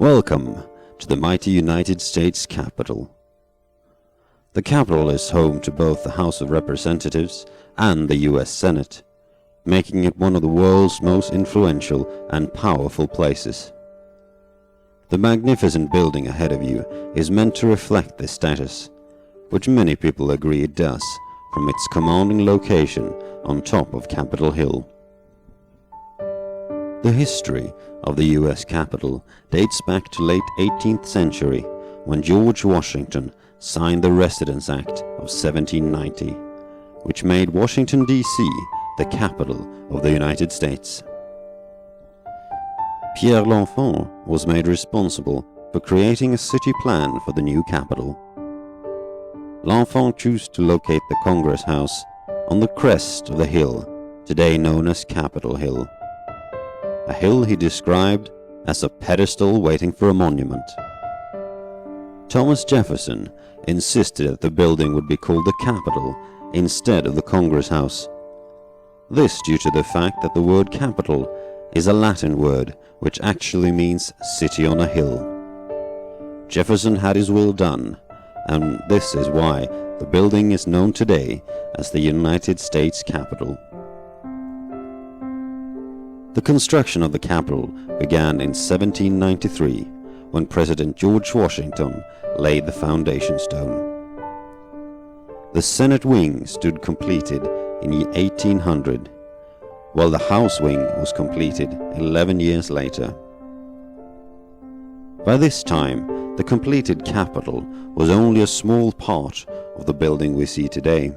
Welcome to the mighty United States Capitol. The Capitol is home to both the House of Representatives and the U.S. Senate, making it one of the world's most influential and powerful places. The magnificent building ahead of you is meant to reflect this status, which many people agree it does, from its commanding location on top of Capitol Hill. The history of the U.S. Capitol dates back to late 18th century when George Washington signed the Residence Act of 1790, which made Washington, D.C. the capital of the United States. Pierre L'Enfant was made responsible for creating a city plan for the new capital. L'Enfant chose to locate the Congress House on the crest of the hill, today known as Capitol Hill. A hill he described as a pedestal waiting for a monument. Thomas Jefferson insisted that the building would be called the Capitol instead of the Congress House. This due to the fact that the word Capitol is a Latin word which actually means city on a hill. Jefferson had his will done, and this is why the building is known today as the United States Capitol. The construction of the Capitol began in 1793 when President George Washington laid the foundation stone. The Senate wing stood completed in 1800, while the House wing was completed 11 years later. By this time, the completed Capitol was only a small part of the building we see today.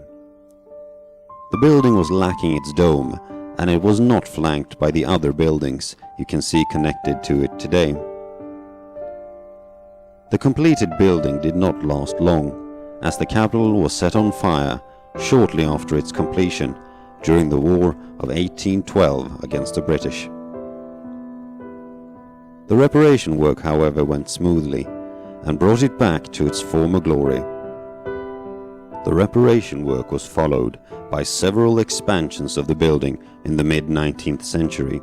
The building was lacking its dome, and it was not flanked by the other buildings you can see connected to it today. The completed building did not last long, as the Capitol was set on fire shortly after its completion during the War of 1812 against the British. The reparation work, however, went smoothly and brought it back to its former glory. The reparation work was followed by several expansions of the building in the mid-19th century.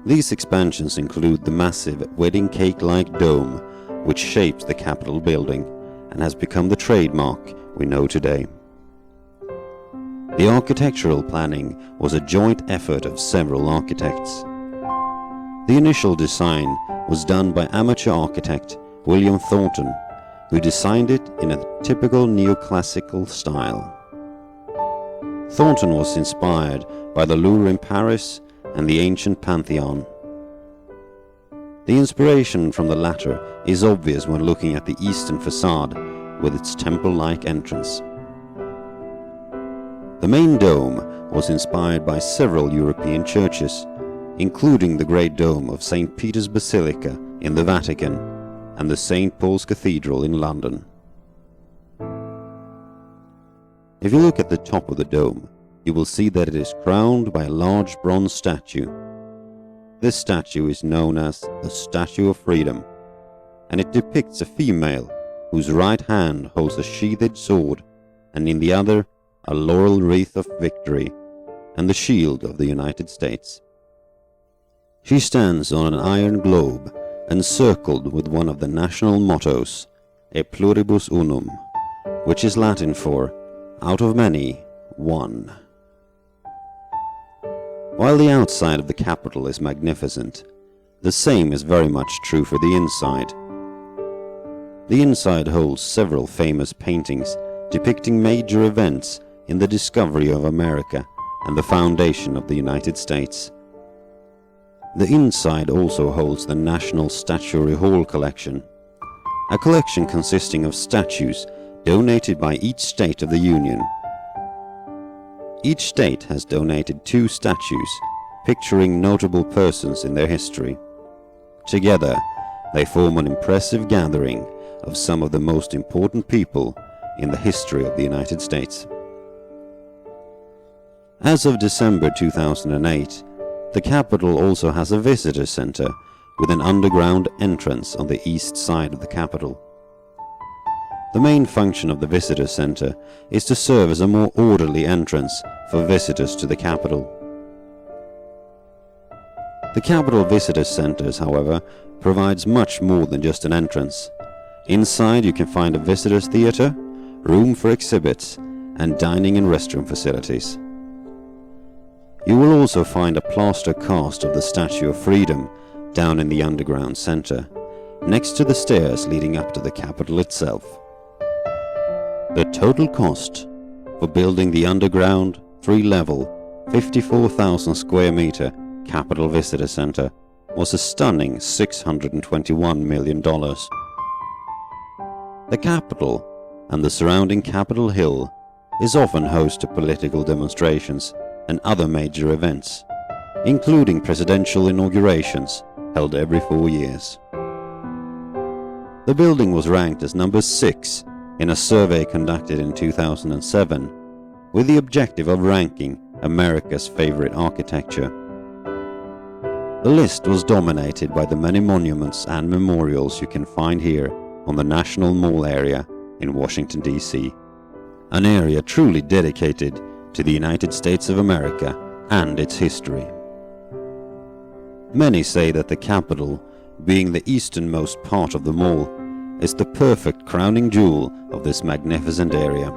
These expansions include the massive wedding cake-like dome which shapes the Capitol building and has become the trademark we know today. The architectural planning was a joint effort of several architects. The initial design was done by amateur architect William Thornton, who designed it in a typical neoclassical style. Thornton was inspired by the Louvre in Paris and the ancient Pantheon. The inspiration from the latter is obvious when looking at the eastern facade with its temple-like entrance. The main dome was inspired by several European churches, including the Great Dome of St. Peter's Basilica in the Vatican and the St. Paul's Cathedral in London. If you look at the top of the dome, you will see that it is crowned by a large bronze statue. This statue is known as the Statue of Freedom, and it depicts a female whose right hand holds a sheathed sword and in the other a laurel wreath of victory and the shield of the United States. She stands on an iron globe encircled with one of the national mottos, E pluribus unum, which is Latin for out of many, one. While the outside of the Capitol is magnificent, the same is very much true for the inside. The inside holds several famous paintings depicting major events in the discovery of America and the foundation of the United States. The inside also holds the National Statuary Hall collection, a collection consisting of statues donated by each state of the Union. Each state has donated 2 statues picturing notable persons in their history. Together, they form an impressive gathering of some of the most important people in the history of the United States. As of December 2008, the Capitol also has a visitor center with an underground entrance on the east side of the Capitol. The main function of the visitor center is to serve as a more orderly entrance for visitors to the Capitol. The Capitol Visitor Centers, however, provides much more than just an entrance. Inside you can find a visitors theater, room for exhibits, and dining and restroom facilities. You will also find a plaster cast of the Statue of Freedom down in the underground center, next to the stairs leading up to the Capitol itself. The total cost for building the underground, 3-level, 54,000 square meter Capitol Visitor Center was a stunning $621 million. The Capitol and the surrounding Capitol Hill is often host to political demonstrations and other major events, including presidential inaugurations held every 4 years. The building was ranked as number 6 in a survey conducted in 2007 with the objective of ranking America's favorite architecture. The list was dominated by the many monuments and memorials you can find here on the National Mall area in Washington, D.C., an area truly dedicated to the United States of America and its history. Many say that the Capitol, being the easternmost part of the mall, is the perfect crowning jewel of this magnificent area.